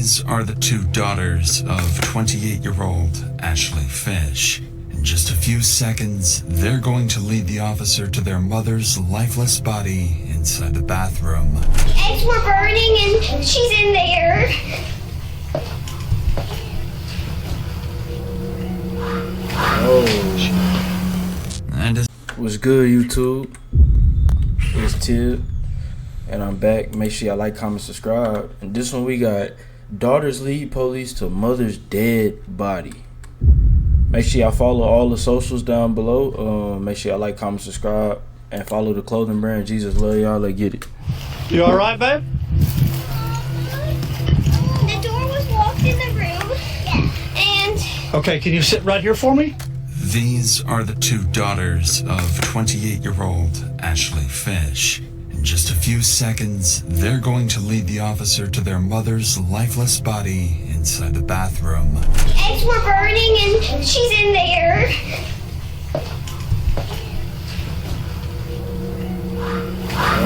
These are the two daughters of 28-year-old Ashley Fish. In just a few seconds, they're going to lead the officer to their mother's lifeless body inside the bathroom. Eggs were burning and she's in there. Oh. And as What's good, YouTube? It's Tib, and I'm back. Make sure y'all like, comment, subscribe. And this one we got daughters lead police to mother's dead body. Make sure y'all follow all the socials down below. Make sure y'all like, comment, subscribe, and follow the clothing brand Jesus Love Y'all. Let's get it. You all right, babe? The door was locked in the room. Yeah. And Okay, can you sit right here for me? these are the two daughters of 28-year-old Ashley Fish. In just a few seconds, they're going to lead the officer to their mother's lifeless body inside the bathroom. eggs were burning and she's in there.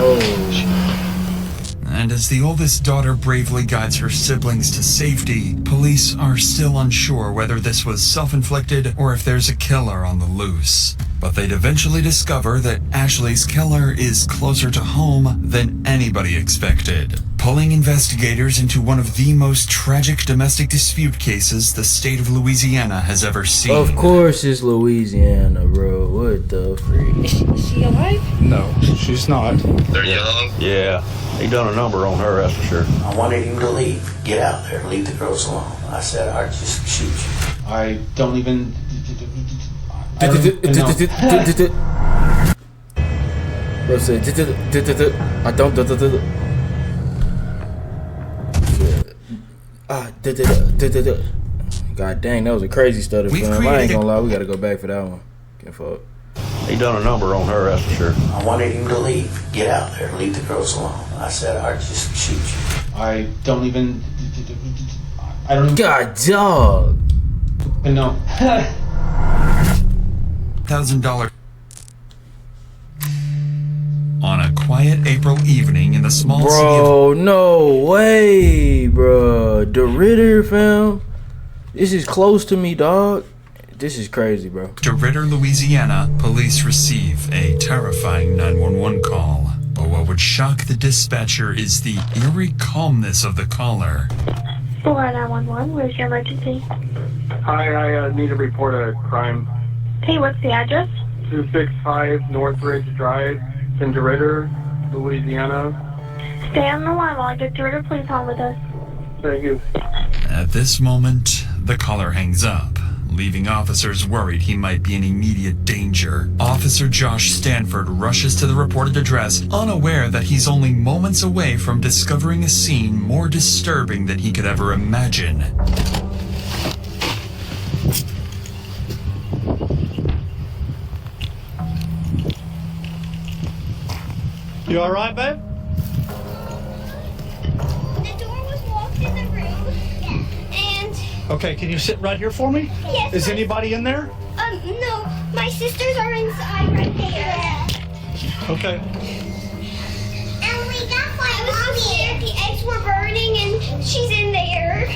Oh. And as the oldest daughter bravely guides her siblings to safety, police are still unsure whether this was self-inflicted or if there's a killer on the loose. But they'd eventually discover that Ashley's killer is closer to home than anybody expected, pulling investigators into one of the most tragic domestic dispute cases the state of Louisiana has ever seen. Of course it's Louisiana, bro. What the freak? Is she alive? No, she's not. They're young. Yeah, he done a number on her, that's for sure. I wanted him to leave. Get out there. Leave the girls alone. I said, I'd just shoot you. I don't even... Bro said, I don't. God dang, that was a crazy stutter, fam. I ain't gonna lie, we gotta go back for that one. Can't fuck. He done a number on her, that's for sure. I wanted him to leave. Get out there. Leave the girls alone. I said, I'd just shoot you. I don't even... I don't even... God dog. No. $1,000 on a quiet April evening in the small city of... Bro, no way, bro. The Ritter, fam. This is close to me, dog. This is crazy, bro. To Ritter, Louisiana, police receive a terrifying 911 call. But what would shock the dispatcher is the eerie calmness of the caller. 911, where's your emergency? Hi, I need to report a crime. Okay, what's the address? 265 Northridge Drive, in DeRidder, Louisiana. Stay on the line while I get the Ritter Police on with us. Thank you. At this moment, the caller hangs up, leaving officers worried he might be in immediate danger. Officer Josh Stanford rushes to the reported address, unaware that he's only moments away from discovering a scene more disturbing than he could ever imagine. You all right, babe? The door was locked in the room. Yeah. And Okay, can you sit right here for me? yes. Is anybody in there? No. My sisters are inside right there. Okay. And we got my mommy. The eggs were burning and she's in there.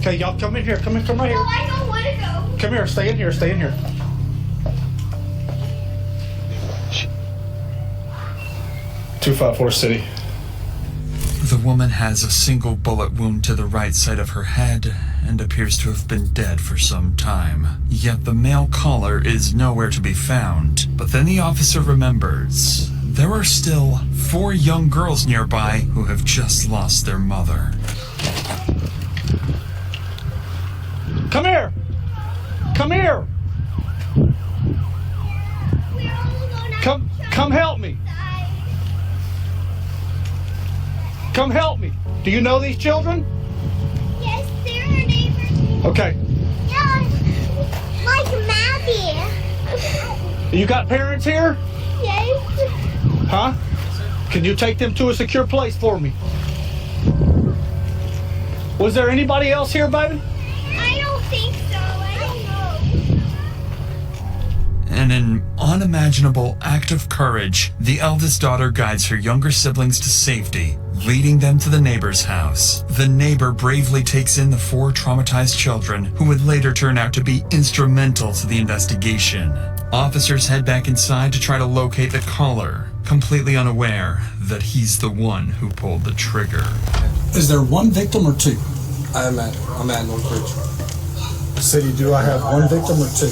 Okay, y'all come in here. Come right No, here. I don't want to go. Come here, stay in here, stay in here. 254 City. The woman has a single bullet wound to the right side of her head and appears to have been dead for some time. Yet the male caller is nowhere to be found. But then the officer remembers there are still 4 young girls nearby who have just lost their mother. Come here! Come here! We're all alone. Come help me! Come help me! Do you know these children? Yes, they're our neighbors. Okay. Yeah, like Maddie. You got parents here? Yes. Huh? Can you take them to a secure place for me? Was there anybody else here, baby? I don't think so. I don't know. In an unimaginable act of courage, the eldest daughter guides her younger siblings to safety, leading them to the neighbor's house. The neighbor bravely takes in the 4 traumatized children, who would later turn out to be instrumental to the investigation. Officers head back inside to try to locate the caller, completely unaware that he's the one who pulled the trigger. Is there one victim or 2? I'm at Northridge. City, do I have one victim or 2?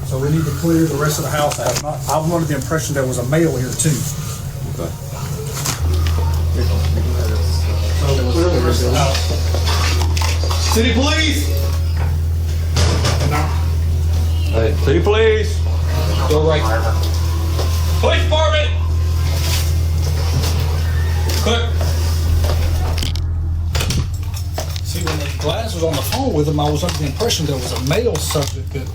So we need to clear the rest of the house. I'm under the impression there was a male here too. Okay. So clear the rest of the house. City police! Hey, city police! Go right. Police department! Quick! See, when the Glass was on the phone with him, I was under the impression there was a male subject that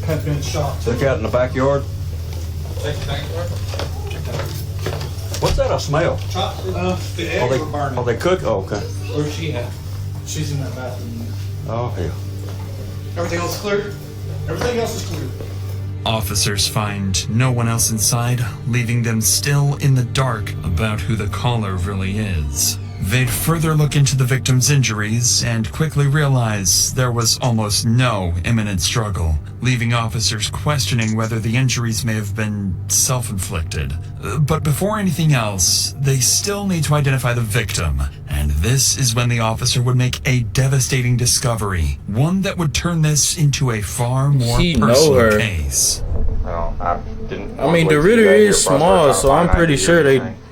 had been shot. Look out in the backyard. Check the backyard. What's that, a smell? The eggs were burning. Oh, they cook? Oh, okay. Where's she at? She's in that bathroom. Oh, hell. Everything else clear? Everything else is clear. Officers find no one else inside, leaving them still in the dark about who the caller really is. They'd further look into the victim's injuries and quickly realize there was almost no imminent struggle, leaving officers questioning whether the injuries may have been self-inflicted. But before anything else, they still need to identify the victim, and this is when the officer would make a devastating discovery, one that would turn this into a far more personal case. I mean, the Ritter is small, so I'm pretty sure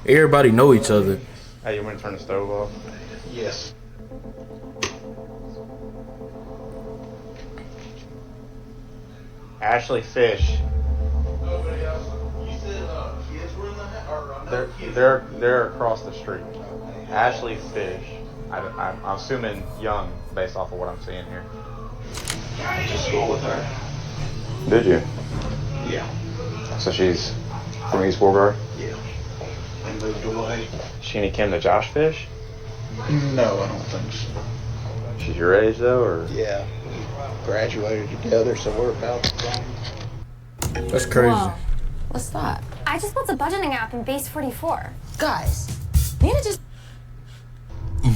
everybody know each other. Hey, you want to turn the stove off? Yes. Ashley Fish. Nobody else. You said kids were in the house, They're across the street. Ashley Fish. I'm assuming young, based off of what I'm seeing here. I went to school with her. Did you? Yeah. So she's from East Beauregard? Yeah. And moved away. She any kin to Josh Fish? No, I don't think so. She's your age though, or? Yeah. We graduated together, so we're about the same. That's crazy. Whoa. What's that? I just built a budgeting app in Base 44. Guys, Nina just...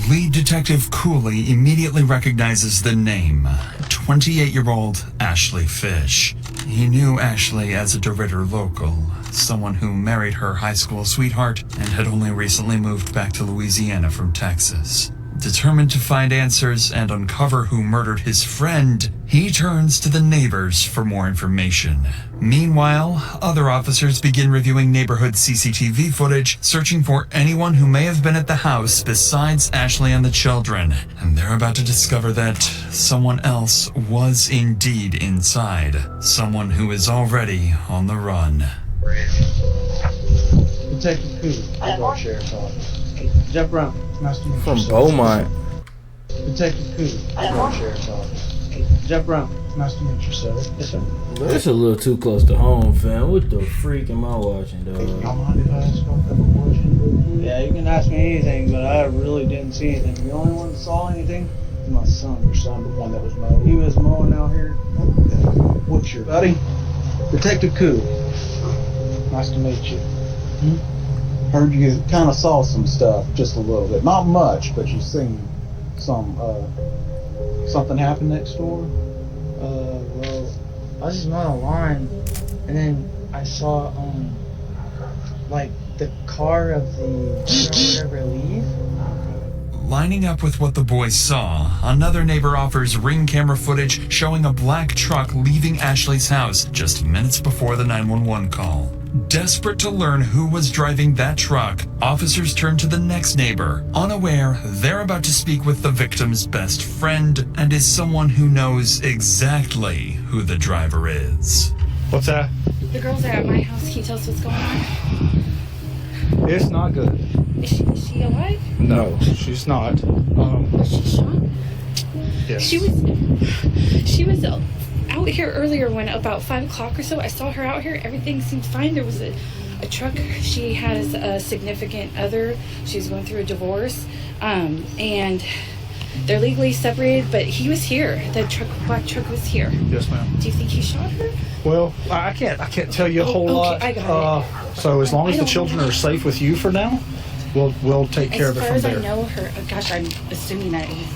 Lead Detective Cooley immediately recognizes the name, 28-year-old Ashley Fish. He knew Ashley as a DeRitter local, someone who married her high school sweetheart and had only recently moved back to Louisiana from Texas. Determined to find answers and uncover who murdered his friend, he turns to the neighbors for more information. Meanwhile, other officers begin reviewing neighborhood CCTV footage, searching for anyone who may have been at the house besides Ashley and the children. And they're about to discover that someone else was indeed inside. Someone who is already on the run. Detective Cooper, Beauregard Sheriff's Office. Jeff Brown. Nice to meet you. From Beaumont. Detective Cooper, Beauregard Sheriff's Office. Jeff Brown. Nice to meet you, sir. Yes, sir. That's a little too close to home, fam. What the freak am I watching, dog? Y'all mind if I ask y'all a couple questions? Yeah, you can ask me anything, but I really didn't see anything. The only one that saw anything was my son. Your son, the one that was mowing. He was mowing out here. Okay. What's your buddy? Detective Coo. Nice to meet you. Heard you kind of saw some stuff, just a little bit. Not much, but you seen some, something happen next door? Well, I was just mowing a lawn, and then I saw, like, the car of the whatever leave. Lining up with what the boys saw, another neighbor offers ring camera footage showing a black truck leaving Ashley's house just minutes before the 911 call. Desperate to learn who was driving that truck, officers turn to the next neighbor, unaware they're about to speak with the victim's best friend and is someone who knows exactly who the driver is. What's that? The girls are at my house. Can you tell us what's going on? It's not good. Is she alive? No, she's not. Was she shot? Yes. She was out here earlier when about 5 o'clock or so. I saw her out here. Everything seemed fine. There was a truck. She has a significant other. She's going through a divorce. And they're legally separated, but he was here. The black truck was here. Yes, ma'am. Do you think he shot her? Well, I can't tell you a whole lot. I got it. So as long as the children are safe with you for now, we'll take care of it As from far there. as I know, gosh, I'm assuming that it was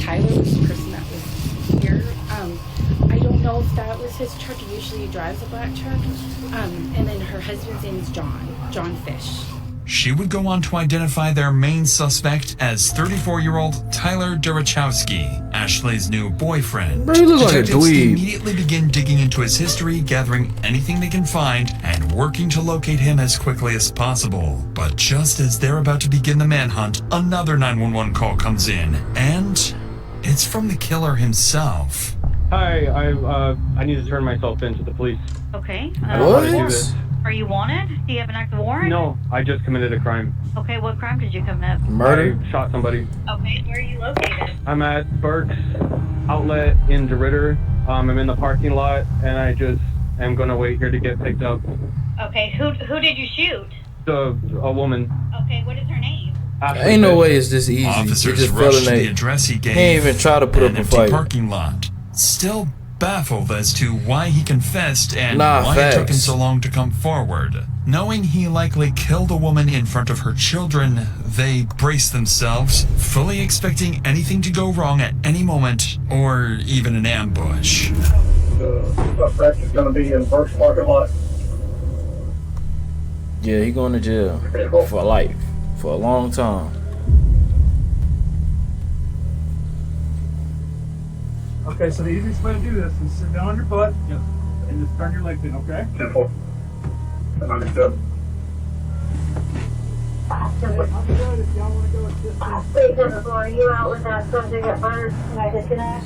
Tyler was the person that was here. I don't know if that was his truck. He usually drives a black truck. And then her husband's name is John Fish. She would go on to identify their main suspect as 34-year-old Tyler Derechowski, Ashley's new boyfriend. Bro, he looks like a Detectives dweeb. immediately begin digging into his history, gathering anything they can find, and working to locate him as quickly as possible. But just as they're about to begin the manhunt, another 911 call comes in, and it's from the killer himself. Hi, I need to turn myself in to the police. Okay. I don't want to do this. Are you wanted? Do you have an active warrant? No, I just committed a crime. Okay, what crime did you commit? Murder? I shot somebody. Okay, where are you located? I'm at Burke's Outlet in DeRitter. I'm in the parking lot, and I just am gonna wait here to get picked up. Okay, who did you shoot? A woman. Okay, what is her name? Ain't no way it's this easy. Officers It just rushed to fell in the address he gave. ain't even try to put an up a empty fight. parking lot. Still baffled as to why he confessed and Nah, why it took him facts. so long to come forward. Knowing he likely killed a woman in front of her children, they brace themselves, fully expecting anything to go wrong at any moment, or even an ambush. The suspect is going to be in Burke's parking lot. Yeah, he going to jail for life, for a long time. Okay, so the easiest way to do this is sit down on your butt and just turn your legs in, okay? Simple. Understood. Are you out with that subject at first? Can I disconnect?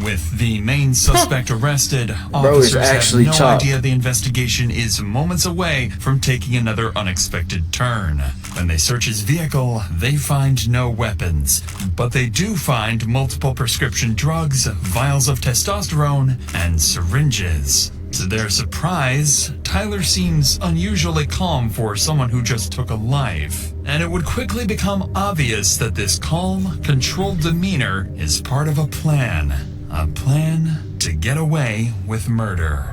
With the main suspect arrested, Bro is officers have actually no chopped. idea the investigation is moments away from taking another unexpected turn. When they search his vehicle, they find no weapons, but they do find multiple prescription drugs, vials of testosterone, and syringes. To their surprise, Tyler seems unusually calm for someone who just took a life, and it would quickly become obvious that this calm, controlled demeanor is part of a plan to get away with murder.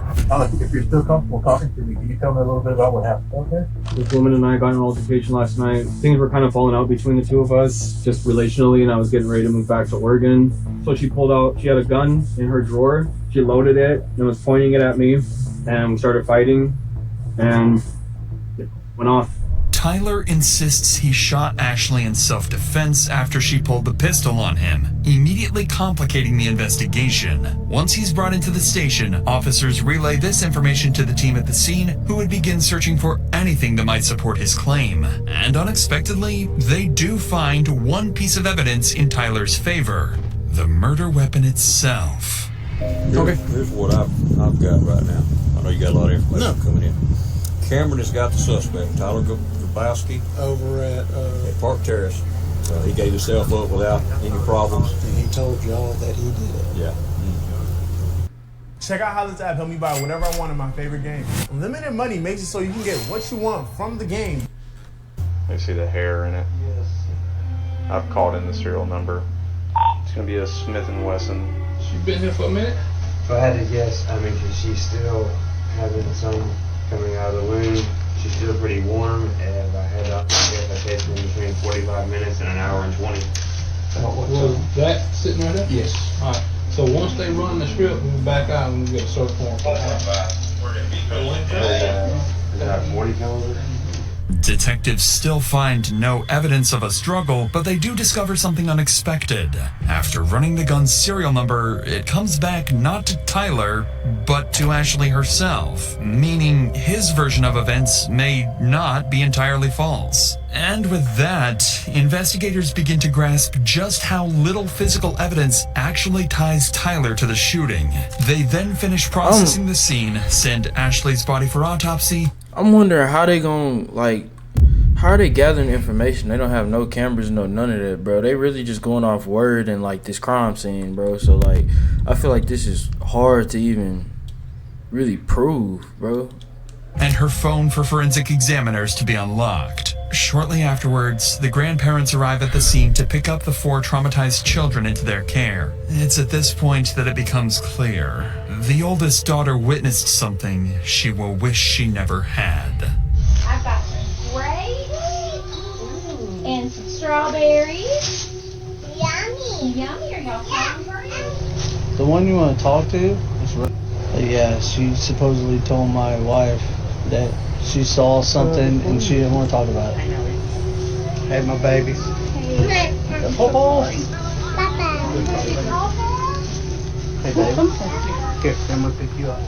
If you're still comfortable talking to me, can you tell me a little bit about what happened? Okay. This woman and I got in an altercation last night. Things were kind of falling out between the two of us, just relationally, and I was getting ready to move back to Oregon. So she pulled out, she had a gun in her drawer. She loaded it and was pointing it at me, and we started fighting, and it went off. Tyler insists he shot Ashley in self-defense after she pulled the pistol on him, immediately complicating the investigation. Once he's brought into the station, officers relay this information to the team at the scene, who would begin searching for anything that might support his claim. And unexpectedly, they do find one piece of evidence in Tyler's favor: the murder weapon itself. Here's what I've got right now. I know you got a lot of information coming in. Cameron has got the suspect, Tyler Grabowski, Over at Park Terrace. He gave himself up without any problems. and he told y'all that he did it. Yeah. Check out how this app helped me buy whatever I want in my favorite game. Unlimited money makes it so you can get what you want from the game. You see the hair in it? Yes. I've called in the serial number. It's gonna be a Smith & Wesson. She been here for a minute? If I had to guess, I mean, 'cause she's still having some coming out of the wound. She's still pretty warm, and if I had to guess, I'd say it's been between 45 minutes and an hour and 20. Was that sitting right there? Yes. All right. So once they run the strip, we back out and we get a search warrant. Is that 40 caliber? Detectives still find no evidence of a struggle, but they do discover something unexpected. After running the gun's serial number, it comes back not to Tyler, but to Ashley herself, meaning his version of events may not be entirely false. And with that, investigators begin to grasp just how little physical evidence actually ties Tyler to the shooting. They then finish processing the scene, send Ashley's body for autopsy. I'm wondering how they how are they gathering information? They don't have no cameras, none of that, bro. They really just going off word and like this crime scene, bro. So like, I feel like this is hard to even really prove, bro. And her phone for forensic examiners to be unlocked. Shortly afterwards, the grandparents arrive at the scene to pick up the 4 traumatized children into their care. It's at this point that it becomes clear. The oldest daughter witnessed something she will wish she never had. I've got some great strawberries. Yummy. Yummy. Are y'all hungry? The one you want to talk to is yeah, she supposedly told my wife that she saw something and she didn't want to talk about it. Hey, my babies. Hey. Hey, baby. Here, I'm gonna pick you up.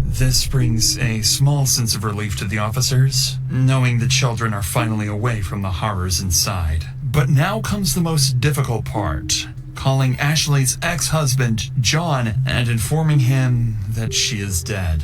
This brings a small sense of relief to the officers, knowing the children are finally away from the horrors inside. But now comes the most difficult part, calling Ashley's ex-husband, John, and informing him that she is dead.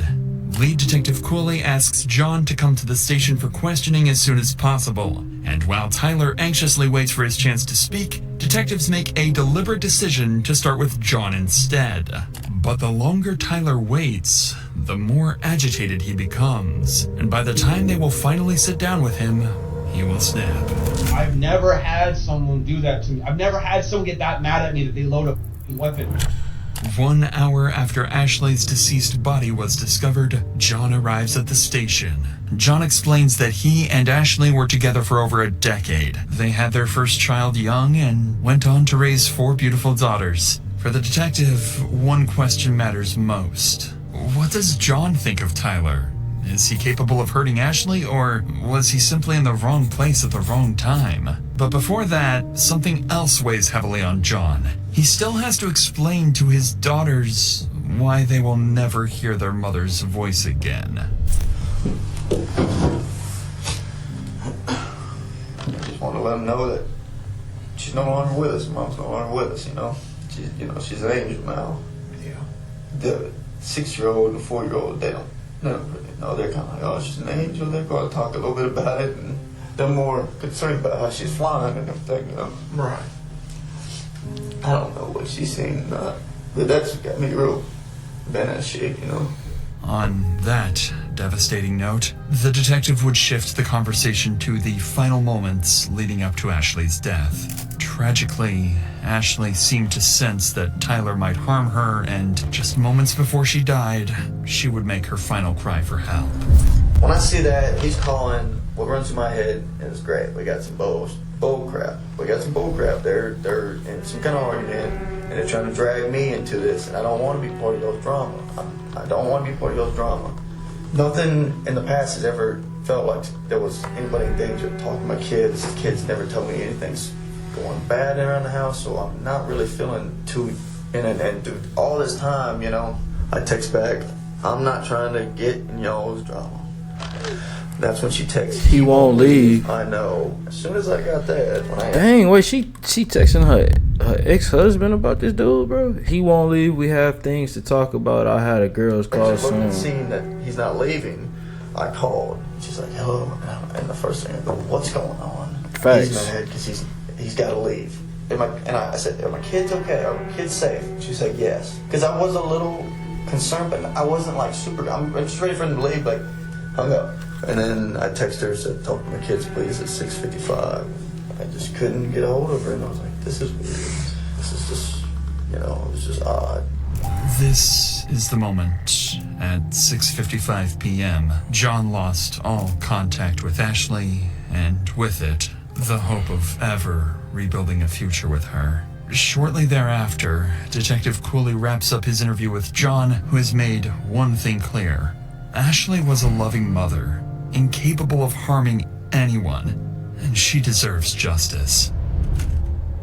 Lead Detective Cooley asks John to come to the station for questioning as soon as possible, and while Tyler anxiously waits for his chance to speak, detectives make a deliberate decision to start with John instead. But the longer Tyler waits, the more agitated he becomes, and by the time they will finally sit down with him, he will snap. I've never had someone do that to me. I've never had someone get that mad at me that they load a weapon. 1 hour after Ashley's deceased body was discovered, John arrives at the station. John explains that he and Ashley were together for over a decade. They had their first child young and went on to raise 4 beautiful daughters. For the detective, one question matters most. What does John think of Tyler? Is he capable of hurting Ashley, or was he simply in the wrong place at the wrong time? But before that, something else weighs heavily on John. He still has to explain to his daughters why they will never hear their mother's voice again. Just want to let them know that she's no longer with us. Mom's no longer with us, you know. She's an angel now. Yeah. The 6-year-old and the 4-year-old, they don't really know. They're kind of like, oh, she's an angel. They're going to talk a little bit about it, and they're more concerned about how she's flying and everything, you know. Right. I don't know what she's seen, but that's got me real bent out of shape, you know. On that devastating note, the detective would shift the conversation to the final moments leading up to Ashley's death. Tragically, Ashley seemed to sense that Tyler might harm her, and just moments before she died, she would make her final cry for help. When I see that, he's calling, what runs through my head is great. We got some bull crap. We got some bull crap. They're in some kind of argument, and they're trying to drag me into this, and I don't want to be part of those drama. I don't want to be part of those drama. Nothing in the past has ever felt like there was anybody in danger of talking to my kids. The kids never told me anything's going bad around the house, so I'm not really feeling too in it. And through all this time, you know, I text back, I'm not trying to get in y'all's drama. That's when she texts. He won't leave. I know. As soon as I got that, when I dang, wait, she texting her ex-husband about this dude, bro. He won't leave. We have things to talk about. I had a girl's call soon. Seeing that he's not leaving, I called. She's like, hello, and the first thing I go, what's going on? Facts. He's mad because he's got to leave. And I said, are my kids okay? Are my kids safe? She said yes. Because I was a little concerned, but I wasn't like super. I'm just ready for him to leave. Like, hung up. And then I texted her, said, talk to my kids, please, at 6:55. I just couldn't get a hold of her, and I was like, this is weird. This is just, you know, it was just odd. This is the moment. At 6:55 p.m., John lost all contact with Ashley, and with it, the hope of ever rebuilding a future with her. Shortly thereafter, Detective Cooley wraps up his interview with John, who has made one thing clear. Ashley was a loving mother, incapable of harming anyone, and she deserves justice.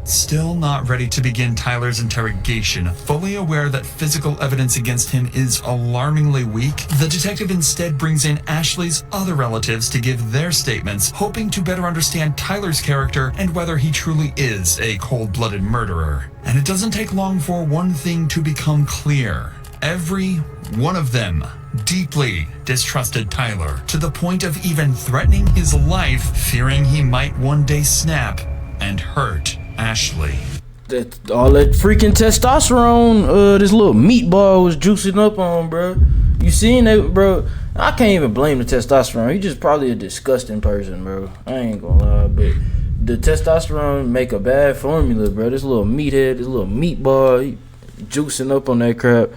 Still not ready to begin Tyler's interrogation, fully aware that physical evidence against him is alarmingly weak, the detective instead brings in Ashley's other relatives to give their statements, hoping to better understand Tyler's character and whether he truly is a cold-blooded murderer. And it doesn't take long for one thing to become clear. Every one of them deeply distrusted Tyler, to the point of even threatening his life, fearing he might one day snap and hurt Ashley. All that freaking testosterone this little meatball was juicing up on, bro. You seen it, bro? I can't even blame the testosterone. He just probably a disgusting person, bro. I ain't gonna lie, but the testosterone make a bad formula, bro. This little meathead, this little meatball, he juicing up on that crap.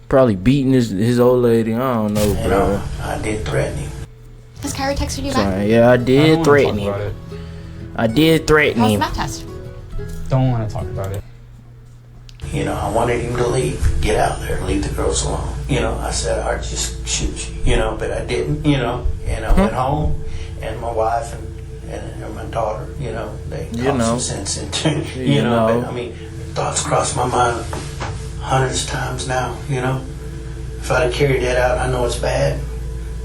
Probably beating his old lady. I don't know, bro. I did threaten him. Has Kyrie texted you back? Sorry, yeah, I did threaten him. I did threaten How's him. that test? Don't want to talk about it. You know, I wanted him to leave, get out there, leave the girls alone. You know, I said I'd just shoot you, you know, but I didn't, you know. And I went home, and my wife and my daughter, you know, they talked some sense into, you know. But I mean, thoughts cross my mind hundreds of times now, you know. If I'd have carried that out, I know it's bad,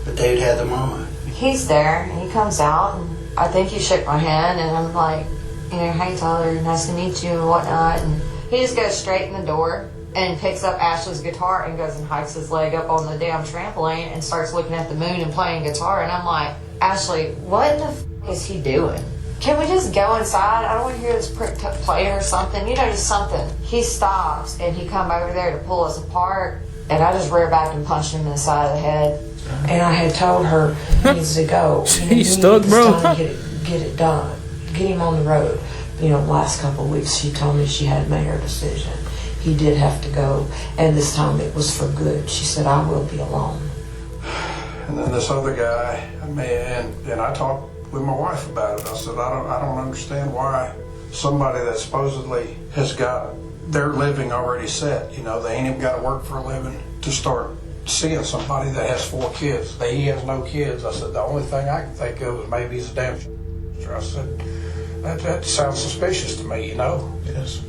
but they'd have the mama. He's there, and he comes out, and I think he shook my hand, and I'm like, you know, hey Tyler, nice to meet you and whatnot. And he just goes straight in the door and picks up Ashley's guitar and goes and hikes his leg up on the damn trampoline and starts looking at the moon and playing guitar. And I'm like, Ashley, what in the f is he doing? Can we just go inside? I don't want to hear this prick playing or something. You know, just something. He stops and he come over there to pull us apart. And I just rear back and punched him in the side of the head. And I had told her he needs to go. He's stuck, bro. Get it done. Get him on the road. You know, last couple of weeks she told me she had made her decision. He did have to go, and this time it was for good. She said, I will be alone. And then this other guy, and I talked with my wife about it. I said, I don't understand why somebody that supposedly has got their living already set, you know, they ain't even got to work for a living, to start seeing somebody that has 4 kids. He has no kids. I said, the only thing I can think of is maybe he's a damn I said, that sounds suspicious to me, you know? Yes.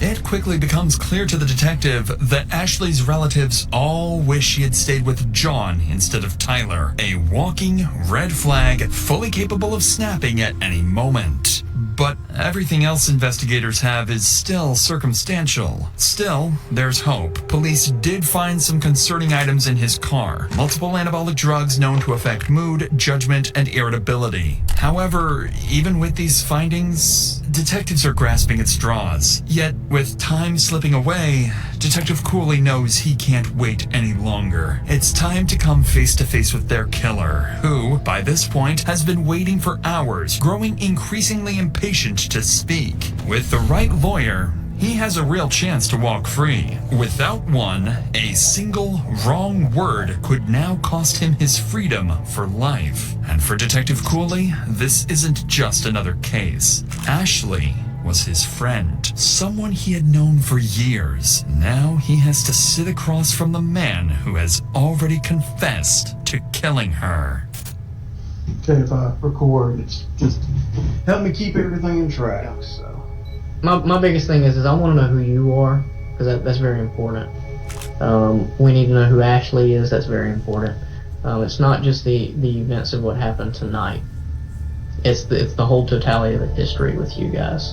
It quickly becomes clear to the detective that Ashley's relatives all wish she had stayed with John instead of Tyler. A walking red flag, fully capable of snapping at any moment. But everything else investigators have is still circumstantial. Still, there's hope. Police did find some concerning items in his car. Multiple anabolic drugs known to affect mood, judgment, and irritability. However, even with these findings, detectives are grasping at straws. Yet, with time slipping away, Detective Cooley knows he can't wait any longer. It's time to come face to face with their killer, who, by this point, has been waiting for hours, growing increasingly impatient to speak. With the right lawyer, he has a real chance to walk free. Without one, a single wrong word could now cost him his freedom for life. And for Detective Cooley, this isn't just another case. Ashley was his friend, someone he had known for years. Now he has to sit across from the man who has already confessed to killing her. Okay, if I record, it's just help me keep everything in track. So. My biggest thing is I want to know who you are, because that's very important. We need to know who Ashley is. That's very important. It's not just the events of what happened tonight. It's the whole totality of the history with you guys,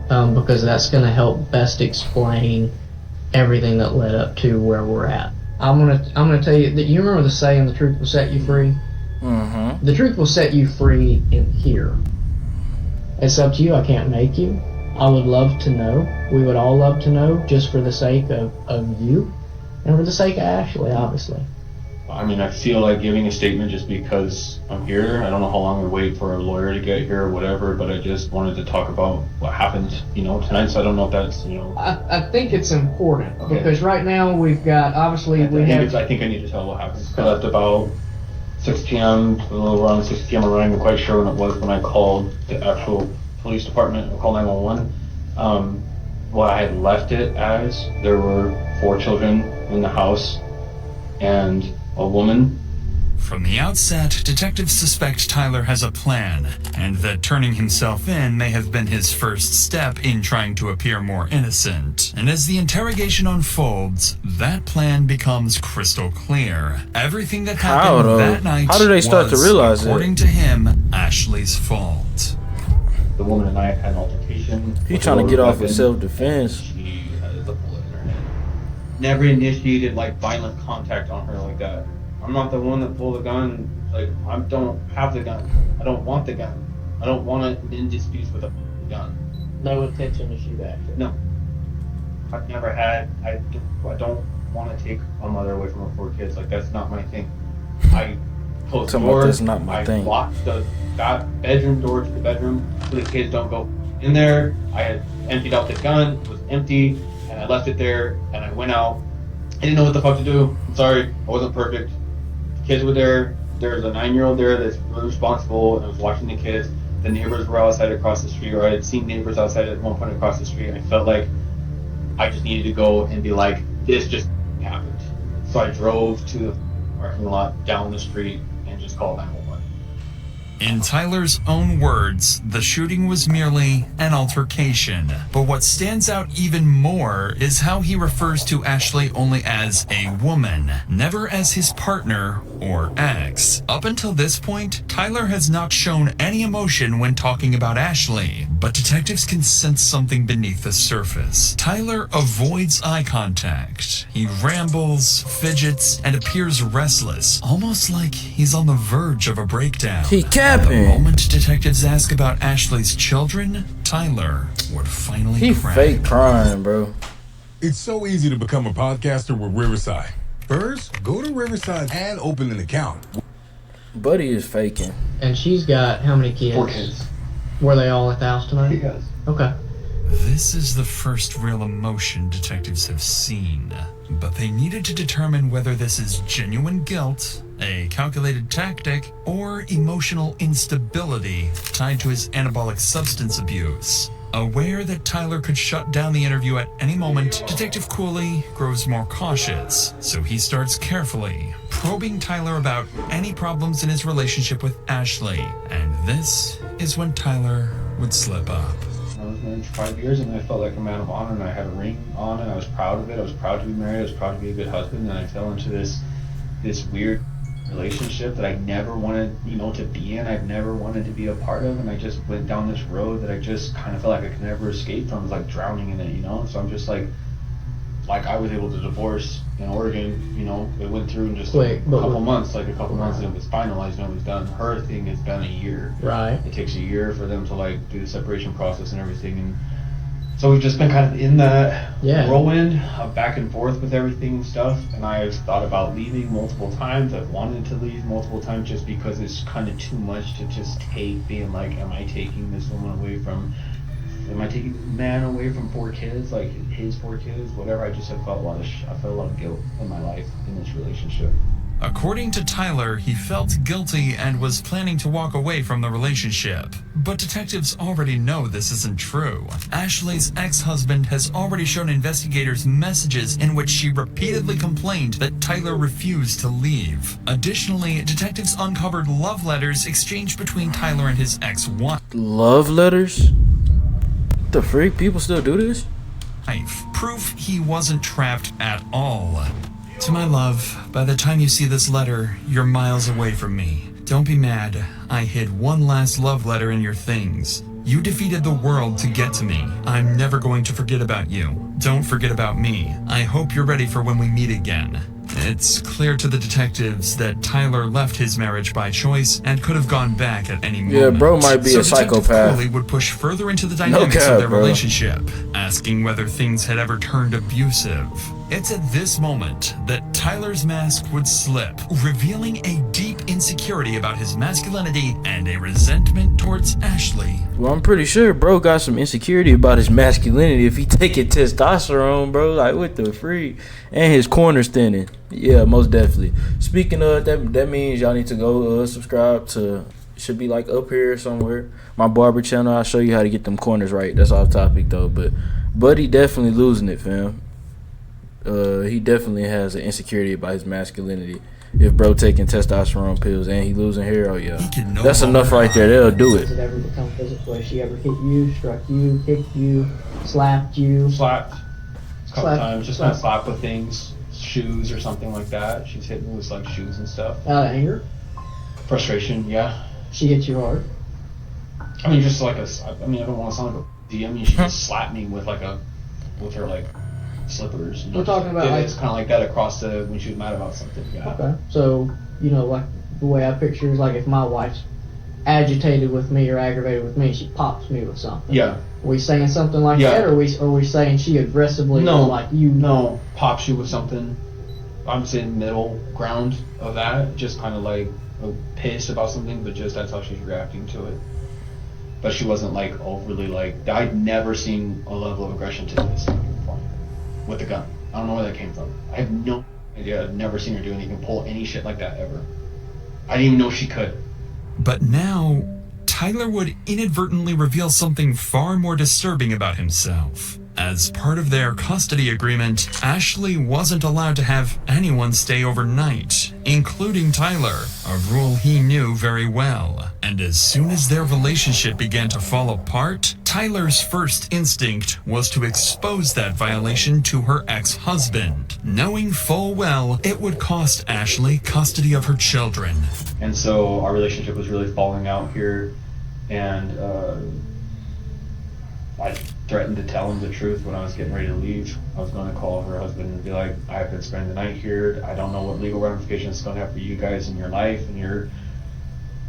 because that's going to help best explain everything that led up to where we're at. I'm gonna tell you that you remember the saying, "The truth will set you free." Mm-hmm. The truth will set you free in here. It's up to you. I can't make you. I would love to know. We would all love to know, just for the sake of you, and for the sake of Ashley, obviously. I mean, I feel like giving a statement just because I'm here. I don't know how long we wait for a lawyer to get here or whatever, but I just wanted to talk about what happened, tonight. So I don't know if that's, I think it's important, because right now we've got, obviously, I think I need to tell what happened. I left about 6 p.m., a little around 6 p.m. I'm not even quite sure when it was when I called the actual police department or called 911. What I had left it as, there were 4 children in the house and a woman. From the outset, detectives suspect Tyler has a plan, and that turning himself in may have been his first step in trying to appear more innocent. And as the interrogation unfolds, that plan becomes crystal clear. Everything that happened that night How do they start to realize it? According to him, Ashley's fault. The woman and I had an altercation. He's trying to get off of self-defense. She had a bullet in her head. Never initiated violent contact on her like that. I'm not the one that pulled the gun. I don't have the gun. I don't want the gun. I don't want to in disputes with a gun. No intention to shoot at you. No. I've never had. I don't want to take a mother away from her 4 kids. That's not my thing. I closed the door. That's not my thing. I locked the bedroom door to the bedroom so the kids don't go in there. I had emptied out the gun. It was empty, and I left it there, and I went out. I didn't know what the fuck to do. I'm sorry. I wasn't perfect. The kids were there. there's a 9-year-old there that's really responsible and was watching the kids. The neighbors were outside across the street, or I had seen neighbors outside at one point across the street. I felt like I just needed to go and be like, this just happened. So I drove to the parking lot down the street and just called 911. In Tyler's own words, the shooting was merely an altercation. But what stands out even more is how he refers to Ashley only as a woman, never as his partner or ex. Up until this point, Tyler has not shown any emotion when talking about Ashley, but detectives can sense something beneath the surface. Tyler avoids eye contact. He rambles, fidgets, and appears restless, almost like he's on the verge of a breakdown. The moment detectives ask about Ashley's children, Tyler would finally He crack. fake crying, bro. It's so easy to become a podcaster with Riverside. First, go to Riverside and open an account. Buddy is faking. And she's got how many kids? 4 kids. Were they all at the house tonight? Yes. Okay. This is the first real emotion detectives have seen, but they needed to determine whether this is genuine guilt, a calculated tactic, or emotional instability tied to his anabolic substance abuse. Aware that Tyler could shut down the interview at any moment, Detective Cooley grows more cautious, so he starts carefully probing Tyler about any problems in his relationship with Ashley. And this is when Tyler would slip up. I was married for 5 years, and I felt like a man of honor, and I had a ring on, and I was proud of it. I was proud to be married. I was proud to be a good husband, and I fell into this weird relationship that I never wanted, to be in. I've never wanted to be a part of, and I just went down this road that I just kind of felt like I could never escape from. It was like drowning in it, So I'm just like I was able to divorce in Oregon, it went through in just a couple months, and it was finalized and it was done. Her thing has been a year. Right. It takes a year for them to do the separation process and everything, and so we've just been kind of in that whirlwind of back and forth with everything and stuff, and I've thought about leaving multiple times. I've wanted to leave multiple times just because it's kind of too much to just take, being like, am I taking this man away from 4 kids, like his 4 kids, whatever. I just have felt I felt a lot of guilt in my life in this relationship. According to Tyler, he felt guilty and was planning to walk away from the relationship. But detectives already know this isn't true. Ashley's ex-husband has already shown investigators messages in which she repeatedly complained that Tyler refused to leave. Additionally, detectives uncovered love letters exchanged between Tyler and his ex-wife. Love letters? What the freak? People still do this? Proof he wasn't trapped at all. To my love, by the time you see this letter, you're miles away from me. Don't be mad. I hid one last love letter in your things. You defeated the world to get to me. I'm never going to forget about you. Don't forget about me. I hope you're ready for when we meet again. It's clear to the detectives that Tyler left his marriage by choice and could have gone back at any moment. Yeah, bro might be a psychopath. Detective Cooley would push further into the dynamics of their relationship, asking whether things had ever turned abusive. It's at this moment that Tyler's mask would slip, revealing a deep insecurity about his masculinity and a resentment towards Ashley. Well, I'm pretty sure bro got some insecurity about his masculinity if he taking testosterone, bro. Like, what the freak? And his corners thinning. Yeah, most definitely. Speaking of, that means y'all need to go subscribe to, should be like up here somewhere, my barber channel. I'll show you how to get them corners right. That's off topic though, but Buddy definitely losing it, fam. He definitely has an insecurity about his masculinity. If bro taking testosterone pills and he losing hair, oh yeah, that's enough right there. They'll do Has it. it ever become physical? Has she ever hit you, struck you, kicked you, slapped you? Slapped a couple times, just not slap with things, shoes or something like that. She's hitting me with shoes and stuff. Out of anger? Frustration, yeah. She hits you hard? I mean, just I don't want to sound like a D. I mean, she just slapped me with her slippers. We're talking about it's kind of like that across when she was mad about something. Yeah. Okay. So, the way I picture is if my wife's agitated with me or aggravated with me, she pops me with something. Yeah. Are we saying something like that, or are we saying she aggressively No, pops you with something. I'm saying middle ground of that, just kind of pissed about something, but just that's how she's reacting to it. But she wasn't overly I'd never seen a level of aggression to this before with a gun. I don't know where that came from. I have no idea. I've never seen her do anything, pull any shit like that ever. I didn't even know she could. But now, Tyler would inadvertently reveal something far more disturbing about himself. As part of their custody agreement, Ashley wasn't allowed to have anyone stay overnight, including Tyler, a rule he knew very well. And as soon as their relationship began to fall apart, Tyler's first instinct was to expose that violation to her ex-husband, knowing full well it would cost Ashley custody of her children. And so our relationship was really falling out here, and I threatened to tell him the truth when I was getting ready to leave. I was going to call her husband and be like, I have to spend the night here. I don't know what legal ramifications it's going to have for you guys in your life and your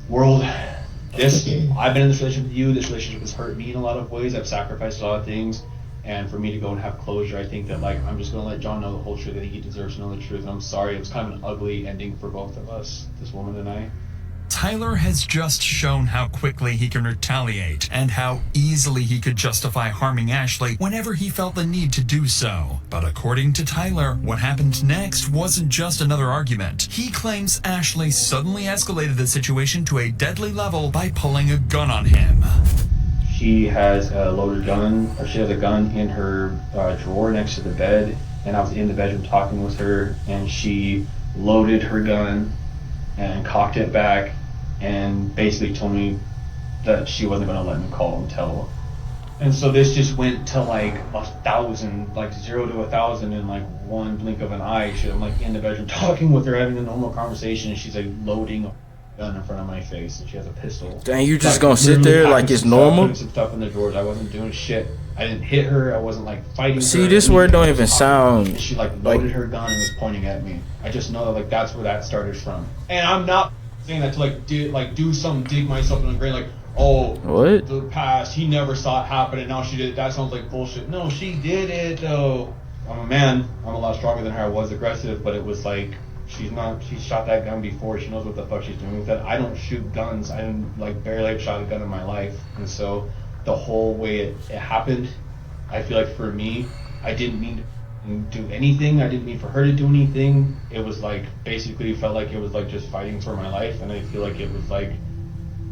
world. I've been in this relationship with you. This relationship has hurt me in a lot of ways. I've sacrificed a lot of things. And for me to go and have closure, I think that I'm just going to let John know the whole truth. I think he deserves to know the truth. And I'm sorry. It was kind of an ugly ending for both of us, this woman and I. Tyler has just shown how quickly he can retaliate and how easily he could justify harming Ashley whenever he felt the need to do so. But according to Tyler, what happened next wasn't just another argument. He claims Ashley suddenly escalated the situation to a deadly level by pulling a gun on him. She has a loaded gun, or she has a gun in her drawer next to the bed, and I was in the bedroom talking with her, and she loaded her gun and cocked it back and basically told me that she wasn't going to let me call and tell. And so this just went to 1,000, 0 to 1,000 in one blink of an eye. I'm in the bedroom talking with her, having a normal conversation, and she's loading a gun in front of my face, and she has a pistol. Dang, you just gonna sit there like it's normal? Putting some stuff in the drawers. I wasn't doing shit. I didn't hit her. I wasn't fighting her. See, this word don't even sound. And she loaded her gun and was pointing at me. I just know that that's where that started from. And I'm not saying that to do something, dig myself in the grave, what? The past, he never saw it happen and now she did it. That sounds like bullshit. No, she did it though. I'm a man. I'm a lot stronger than her. I was aggressive, but it was she's shot that gun before. She knows what the fuck she's doing with it. I don't shoot guns. I didn't barely shot a gun in my life. And so the whole way it happened, I feel like for me, I didn't mean to do anything. I didn't mean for her to do anything. It was basically felt like it was just fighting for my life, and I feel like it was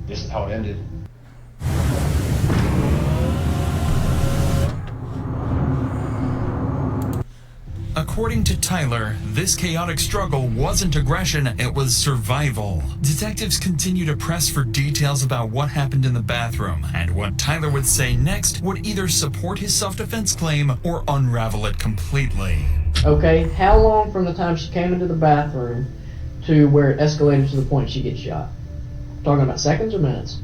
this is how it ended. According to Tyler, this chaotic struggle wasn't aggression, it was survival. Detectives continue to press for details about what happened in the bathroom, and what Tyler would say next would either support his self-defense claim or unravel it completely. Okay, how long from the time she came into the bathroom to where it escalated to the point she gets shot? Talking about seconds or minutes?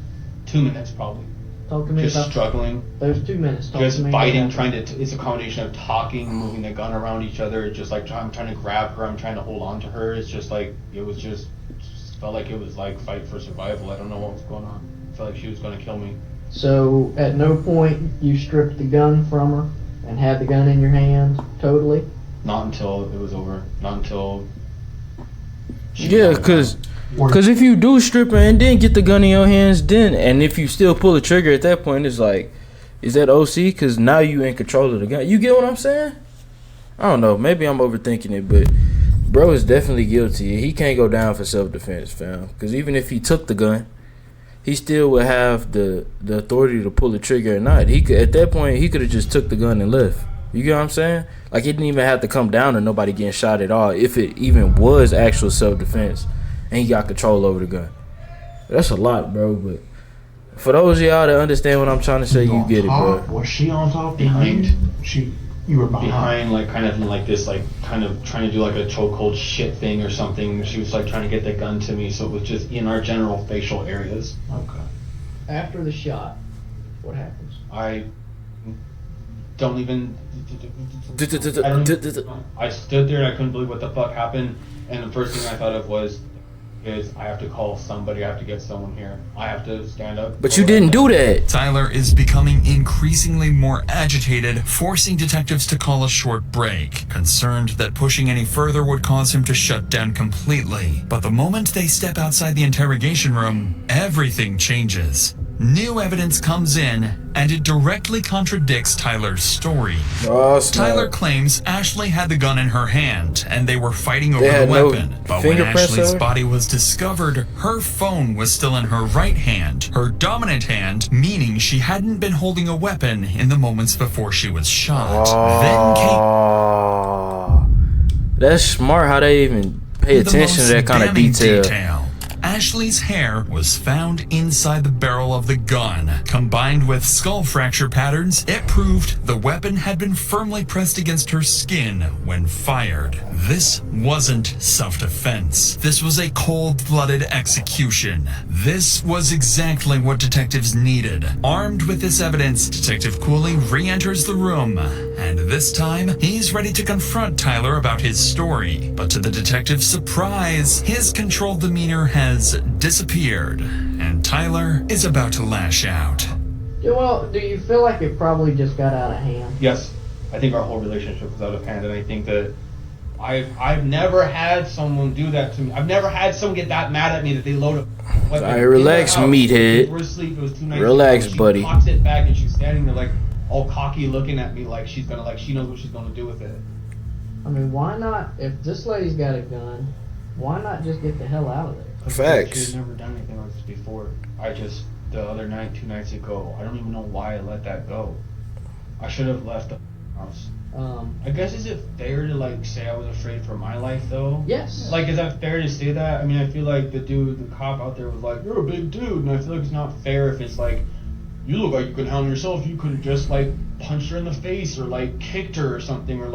2 minutes probably. Talk to me just about struggling. Those 2 minutes. Talk just to me fighting, about trying to. It's a combination of talking, moving the gun around each other. Just I'm trying to grab her. I'm trying to hold on to her. It's just it was just felt like it was fight for survival. I don't know what was going on. I felt like she was going to kill me. So at no point you stripped the gun from her and had the gun in your hand totally? Not until it was over. Not until. Yeah, because if you do strip her and then get the gun in your hands, and if you still pull the trigger at that point, it's is that OC? Because now you in control of the gun. You get what I'm saying? I don't know. Maybe I'm overthinking it, but bro is definitely guilty. He can't go down for self-defense, fam. Because even if he took the gun, he still would have the authority to pull the trigger or not. At that point, he could have just took the gun and left. You get what I'm saying? It didn't even have to come down to nobody getting shot at all if it even was actual self-defense. And he got control over the gun. That's a lot, bro. But for those of y'all that understand what I'm trying to say, you get it, bro. Was she on top? Behind. You were behind. Kind of in this, kind of trying to do a chokehold shit thing or something. She was trying to get the gun to me, so it was just in our general facial areas. Okay. After the shot, what happens? I don't even. I stood there and I couldn't believe what the fuck happened. And the first thing I thought of was I have to call somebody. I have to get someone here. I have to stand up. But you didn't do that. Tyler is becoming increasingly more agitated, forcing detectives to call a short break, concerned that pushing any further would cause him to shut down completely. But the moment they step outside the interrogation room, everything changes. new evidence comes in, and it directly contradicts Tyler's story. Tyler claims Ashley had the gun in her hand, and they were fighting over the weapon. But when Ashley's body was discovered, her phone was still in her right hand, her dominant hand, meaning she hadn't been holding a weapon in the moments before she was shot. That's smart how they even pay attention to that kind of detail. Ashley's hair was found inside the barrel of the gun. Combined with skull fracture patterns, it proved the weapon had been firmly pressed against her skin when fired. This wasn't self-defense. This was a cold-blooded execution. This was exactly what detectives needed. Armed with this evidence, Detective Cooley re-enters the room, and this time, he's ready to confront Tyler about his story. But to the detective's surprise, his controlled demeanor has disappeared, and Tyler is about to lash out. Well, do you feel like it probably just got out of hand? Yes, I think our whole relationship was out of hand, and I think that I've never had someone do that to me. I've never had someone get that mad at me that they load a weapon. Alright, relax, meathead. We're asleep. It was 2 nights Relax, ago. buddy. She cocks it back, and she's standing there like all cocky, looking at me like she's gonna she knows what she's gonna do with it. I mean, why not? If this lady's got a gun, why not just get the hell out of there? Facts. She's never done anything like this before. The other night, 2 nights ago, I don't even know why I let that go. I should have left the house. I guess, is it fair to say I was afraid for my life though? Yes. Is that fair to say that? I mean, I feel like the cop out there was like, "You're a big dude," and I feel like it's not fair if it's like, "You look like you could handle yourself. You could have just punched her in the face or kicked her or something or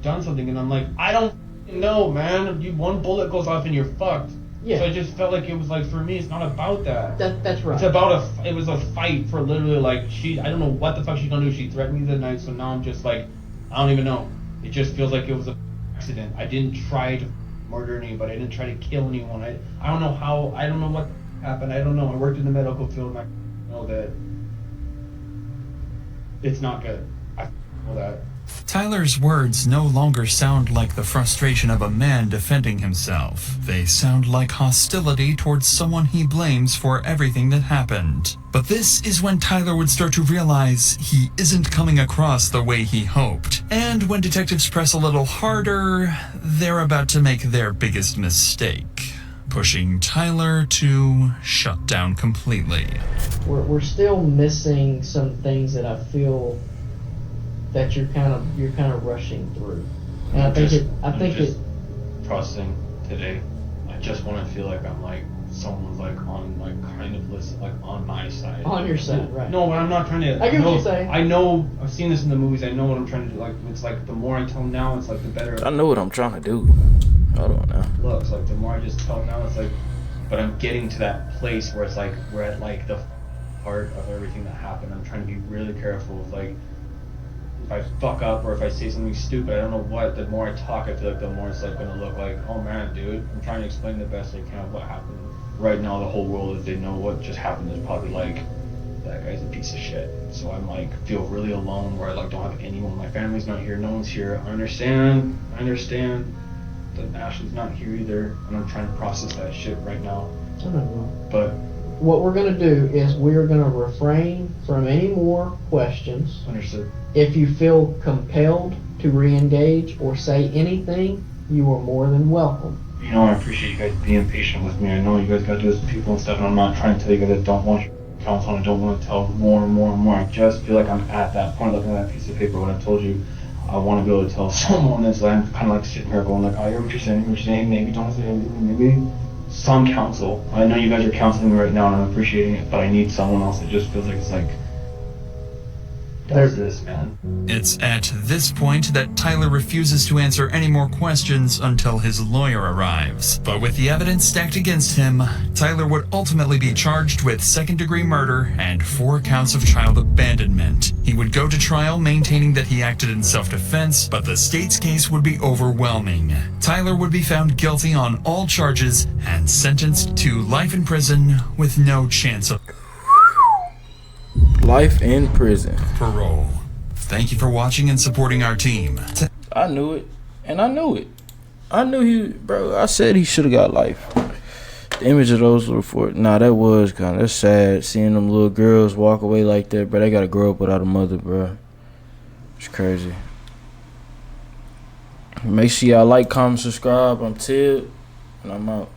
done something." And I'm like, I don't know, man. One bullet goes off and you're fucked. Yeah. So I just felt like it was for me, it's not about that. That's right. It's about it was a fight for literally I don't know what the fuck she's gonna do. She threatened me the night, so now I'm just I don't even know. It just feels like it was an accident. I didn't try to murder anybody. I didn't try to kill anyone. I don't know how. I don't know what happened. I don't know. I worked in the medical field, and I know that it's not good. I know that. Tyler's words no longer sound like the frustration of a man defending himself. They sound like hostility towards someone he blames for everything that happened. But this is when Tyler would start to realize he isn't coming across the way he hoped. And when detectives press a little harder, they're about to make their biggest mistake, pushing Tyler to shut down completely. We're still missing some things that I feel that you're kind of rushing through, and I think it. Processing today, I just want to feel like I'm someone's on kind of listen on my side. On your side, right? No, but I'm not trying to. I get what you're saying. I know I've seen this in the movies. I know what I'm trying to do. It's the more I tell them now, it's the better. I know what I'm trying to do. I don't know. Looks the more I just tell them now, it's but I'm getting to that place where it's we're at the heart of everything that happened. I'm trying to be really careful with if I fuck up or if I say something stupid, I don't know what, the more I talk, I feel the more it's gonna look oh man, dude, I'm trying to explain the best I can of what happened. Right now, the whole world, if they know what just happened, is probably that guy's a piece of shit. So I'm feel really alone, where I don't have anyone. My family's not here, no one's here. I understand that Ashley's not here either, and I'm trying to process that shit right now. I don't know. But what we're gonna do is we're gonna refrain from any more questions. Understood. If you feel compelled to re-engage or say anything, you are more than welcome. I appreciate you guys being patient with me. I know you guys gotta do this with people and stuff, and I'm not trying to tell you guys that don't want your counsel, and I don't want to tell more and more and more. I just feel like I'm at that point, looking at that piece of paper when I told you I want to be able to tell someone that's I'm kind of sitting here going I hear what you're saying, maybe don't say anything, maybe some counsel. I know you guys are counseling me right now, and I'm appreciating it, but I need someone else that just feels it's does this, man. It's at this point that Tyler refuses to answer any more questions until his lawyer arrives. But with the evidence stacked against him, Tyler would ultimately be charged with second-degree murder and 4 counts of child abandonment. He would go to trial maintaining that he acted in self-defense, but the state's case would be overwhelming. Tyler would be found guilty on all charges and sentenced to life in prison with no chance of life in prison. Parole. Thank you for watching and supporting our team. I knew it, and I knew it. I knew bro, I said he should have got life. The image of those little nah, that was kind of, that's sad. Seeing them little girls walk away like that, bro. They gotta grow up without a mother, bro. It's crazy. Make sure y'all like, comment, subscribe. I'm Ted, and I'm out.